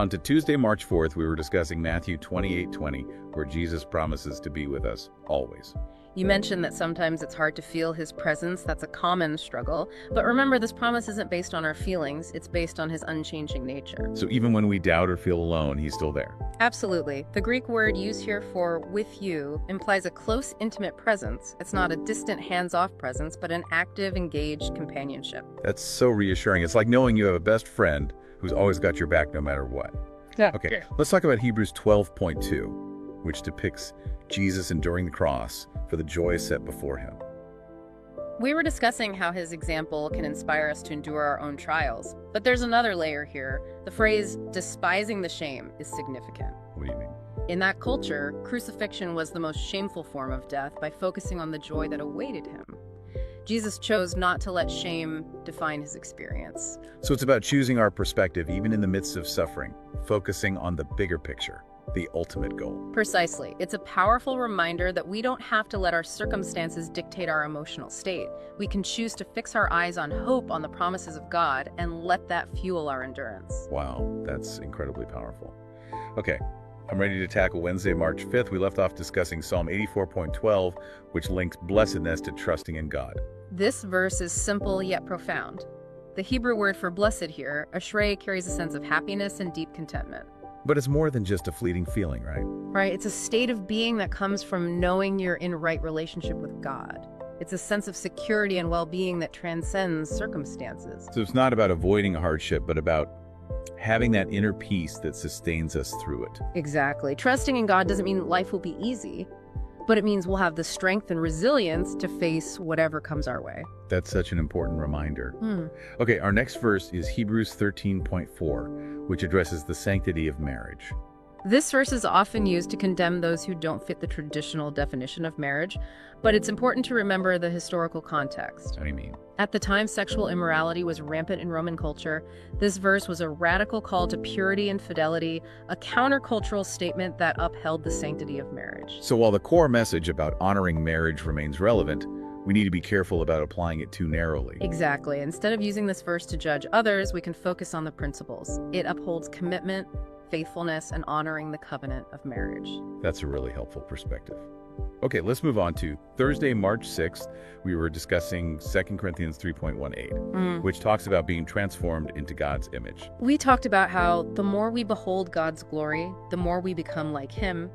On to Tuesday, March 4th, we were discussing Matthew 28:20, where Jesus promises to be with us always. You mentioned that sometimes it's hard to feel his presence. That's a common struggle. But remember, this promise isn't based on our feelings. It's based on his unchanging nature. So even when we doubt or feel alone, he's still there. Absolutely. The Greek word used here for with you implies a close, intimate presence. It's not a distant, hands-off presence, but an active, engaged companionship. That's so reassuring. It's like knowing you have a best friend who's always got your back no matter what. Yeah. Okay, let's talk about Hebrews 12:2, which depicts Jesus enduring the cross for the joy set before him. We were discussing how his example can inspire us to endure our own trials. But there's another layer here. The phrase, despising the shame, is significant. What do you mean? In that culture, crucifixion was the most shameful form of death by focusing on the joy that awaited him. Jesus chose not to let shame define his experience. So it's about choosing our perspective even in the midst of suffering, focusing on the bigger picture, the ultimate goal. Precisely. It's a powerful reminder that we don't have to let our circumstances dictate our emotional state. We can choose to fix our eyes on hope, on the promises of God, and let that fuel our endurance. Wow, that's incredibly powerful. Okay, I'm ready to tackle Wednesday, March 5th. We left off discussing Psalm 84.12, which links blessedness to trusting in God. This verse is simple yet profound. The Hebrew word for blessed here, ashrei, carries a sense of happiness and deep contentment. But it's more than just a fleeting feeling, right? Right? It's a state of being that comes from knowing you're in right relationship with God. It's a sense of security and well-being that transcends circumstances. So it's not about avoiding hardship, but about having that inner peace that sustains us through it. Exactly. Trusting in God doesn't mean life will be easy, but it means we'll have the strength and resilience to face whatever comes our way. That's such an important reminder. Okay, our next verse is Hebrews 13.4, which addresses the sanctity of marriage. This verse is often used to condemn those who don't fit the traditional definition of marriage, but it's important to remember the historical context. What do you mean? At the time sexual immorality was rampant in Roman culture, this verse was a radical call to purity and fidelity, a countercultural statement that upheld the sanctity of marriage. So while the core message about honoring marriage remains relevant, we need to be careful about applying it too narrowly. Exactly. Instead of using this verse to judge others, we can focus on the principles. It upholds commitment, faithfulness, and honoring the covenant of marriage. That's a really helpful perspective. Okay, let's move on to Thursday, March 6th. We were discussing 2 Corinthians 3.18, which talks about being transformed into God's image. We talked about how the more we behold God's glory, the more we become like him.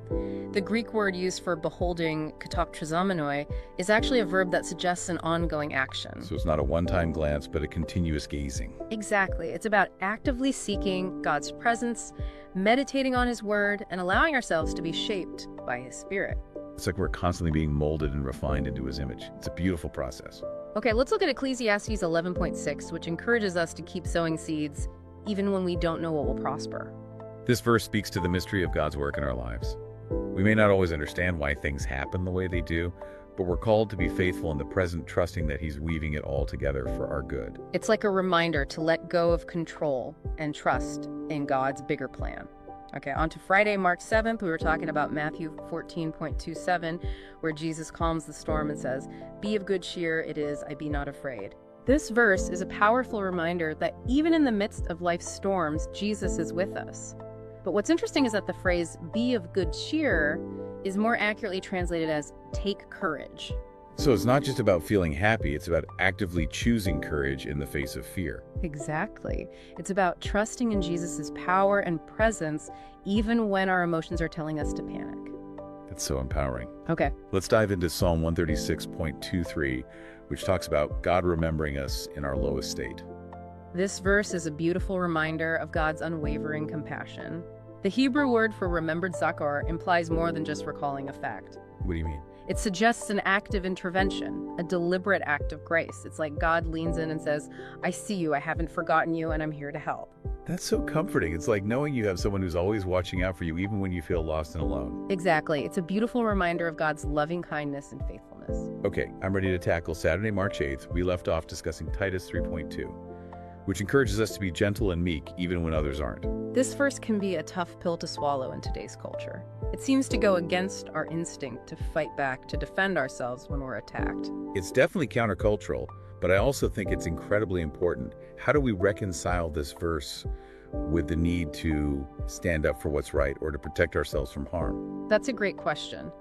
The Greek word used for beholding, katoktrizomenoi, is actually a verb that suggests an ongoing action. So it's not a one-time glance, but a continuous gazing. Exactly. It's about actively seeking God's presence, meditating on his word, and allowing ourselves to be shaped by his spirit. It's like we're constantly being molded and refined into his image. It's a beautiful process. Okay, let's look at Ecclesiastes 11.6, which encourages us to keep sowing seeds even when we don't know what will prosper. This verse speaks to the mystery of God's work in our lives. We may not always understand why things happen the way they do, but we're called to be faithful in the present, trusting that he's weaving it all together for our good. It's like a reminder to let go of control and trust in God's bigger plan. Okay, on to Friday, March 7th, we were talking about Matthew 14.27, where Jesus calms the storm and says, "Be of good cheer, it is, I be not afraid." This verse is a powerful reminder that even in the midst of life's storms, Jesus is with us. But what's interesting is that the phrase, "be of good cheer," is more accurately translated as, "take courage." So it's not just about feeling happy, it's about actively choosing courage in the face of fear. Exactly. It's about trusting in Jesus' power and presence, even when our emotions are telling us to panic. That's so empowering. Okay. Let's dive into Psalm 136.23, which talks about God remembering us in our lowest state. This verse is a beautiful reminder of God's unwavering compassion. The Hebrew word for remembered zakar implies more than just recalling a fact. What do you mean? It suggests an active intervention, a deliberate act of grace. It's like God leans in and says, "I see you, I haven't forgotten you, and I'm here to help." That's so comforting. It's like knowing you have someone who's always watching out for you, even when you feel lost and alone. Exactly. It's a beautiful reminder of God's loving kindness and faithfulness. Okay, I'm ready to tackle Saturday, March 8th. We left off discussing Titus 3.2, which encourages us to be gentle and meek, even when others aren't. This verse can be a tough pill to swallow in today's culture. It seems to go against our instinct to fight back, to defend ourselves when we're attacked. It's definitely countercultural, but I also think it's incredibly important. How do we reconcile this verse with the need to stand up for what's right or to protect ourselves from harm? That's a great question.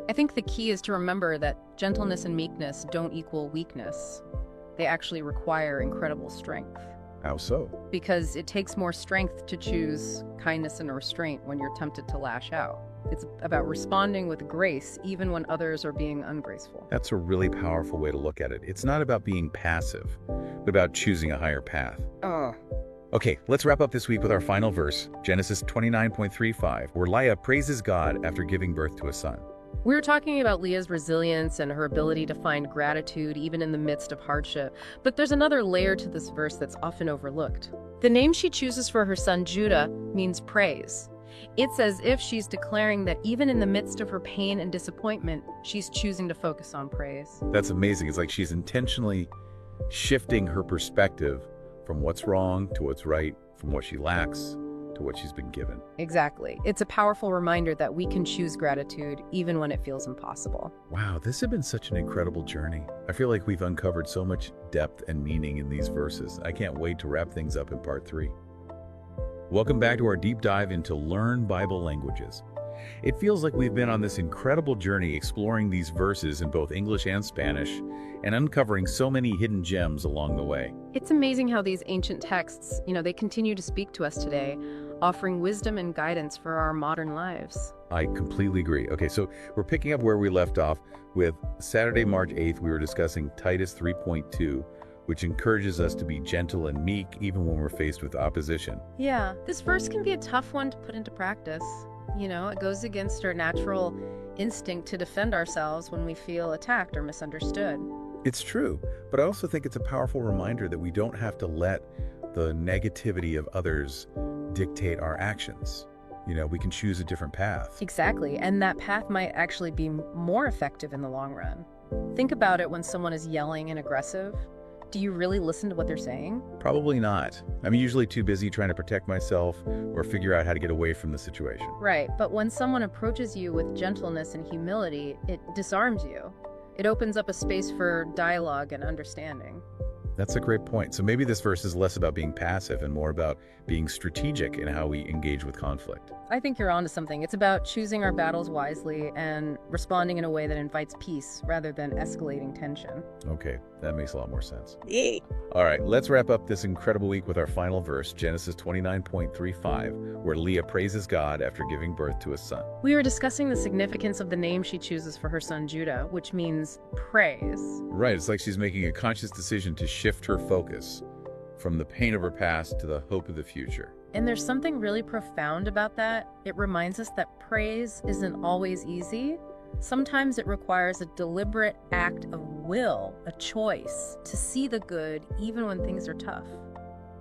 I think the key is to remember that gentleness and meekness don't equal weakness. They actually require incredible strength. How so? Because it takes more strength to choose kindness and restraint when you're tempted to lash out. It's about responding with grace even when others are being ungraceful. That's a really powerful way to look at it. It's not about being passive, but about choosing a higher path. Oh. Okay, let's wrap up this week with our final verse, Genesis 29:35, where Leah praises God after giving birth to a son. We were talking about Leah's resilience and her ability to find gratitude even in the midst of hardship, but there's another layer to this verse that's often overlooked. The name she chooses for her son Judah means praise. It's as if she's declaring that even in the midst of her pain and disappointment, she's choosing to focus on praise. That's amazing. It's like she's intentionally shifting her perspective from what's wrong to what's right, from what she lacks to what she's been given. Exactly. It's a powerful reminder that we can choose gratitude even when it feels impossible. Wow, this has been such an incredible journey. I feel like we've uncovered so much depth and meaning in these verses. I can't wait to wrap things up in part 3. Welcome back to our deep dive into Learn Bible Languages. It feels like we've been on this incredible journey exploring these verses in both English and Spanish and uncovering so many hidden gems along the way. It's amazing how these ancient texts, they continue to speak to us today, offering wisdom and guidance for our modern lives. I completely agree. Okay, so we're picking up where we left off with Saturday, March 8th. We were discussing Titus 3.2, which encourages us to be gentle and meek even when we're faced with opposition. Yeah, this verse can be a tough one to put into practice. It goes against our natural instinct to defend ourselves when we feel attacked or misunderstood. It's true, but I also think it's a powerful reminder that we don't have to let the negativity of others dictate our actions. We can choose a different path. Exactly, and that path might actually be more effective in the long run. Think about it when someone is yelling and aggressive. Do you really listen to what they're saying? Probably not. I'm usually too busy trying to protect myself or figure out how to get away from the situation. Right, but when someone approaches you with gentleness and humility, it disarms you. It opens up a space for dialogue and understanding. That's a great point. So maybe this verse is less about being passive and more about being strategic in how we engage with conflict. I think you're onto something. It's about choosing our battles wisely and responding in a way that invites peace rather than escalating tension. Okay, that makes a lot more sense. Yay! All right, let's wrap up this incredible week with our final verse, Genesis 29:35, where Leah praises God after giving birth to a son. We were discussing the significance of the name she chooses for her son Judah, which means praise. Right, it's like she's making a conscious decision to shift her focus from the pain of her past to the hope of the future. And there's something really profound about that. It reminds us that praise isn't always easy. Sometimes it requires a deliberate act of will, a choice, to see the good even when things are tough.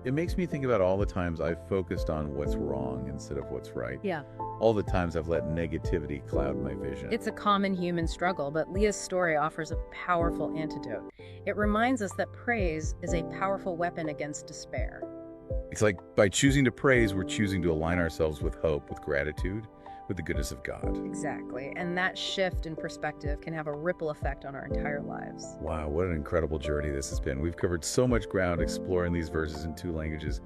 It makes me think about all the times I've focused on what's wrong instead of what's right. Yeah. All the times I've let negativity cloud my vision. It's a common human struggle, but Leah's story offers a powerful antidote. It reminds us that praise is a powerful weapon against despair. It's like by choosing to praise, we're choosing to align ourselves with hope, with gratitude, with the goodness of God. Exactly. And that shift in perspective can have a ripple effect on our entire lives. Wow, what an incredible journey this has been. We've covered so much ground exploring these verses in 2 languages,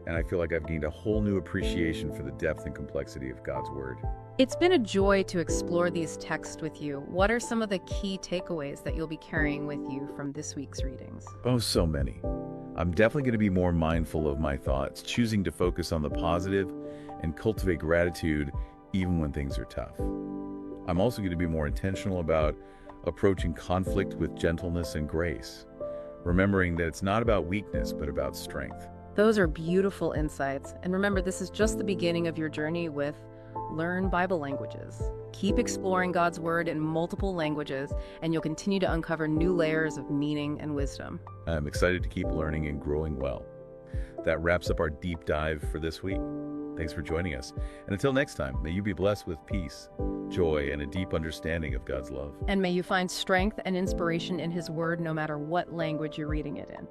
and I feel like I've gained a whole new appreciation for the depth and complexity of God's Word. It's been a joy to explore these texts with you. What are some of the key takeaways that you'll be carrying with you from this week's readings? Oh, so many. I'm definitely going to be more mindful of my thoughts, choosing to focus on the positive and cultivate gratitude even when things are tough. I'm also going to be more intentional about approaching conflict with gentleness and grace, remembering that it's not about weakness, but about strength. Those are beautiful insights. And remember, this is just the beginning of your journey with Learn Bible Languages. Keep exploring God's Word in multiple languages, and you'll continue to uncover new layers of meaning and wisdom. I'm excited to keep learning and growing well. That wraps up our deep dive for this week. Thanks for joining us. And until next time, may you be blessed with peace, joy, and a deep understanding of God's love. And may you find strength and inspiration in His Word no matter what language you're reading it in.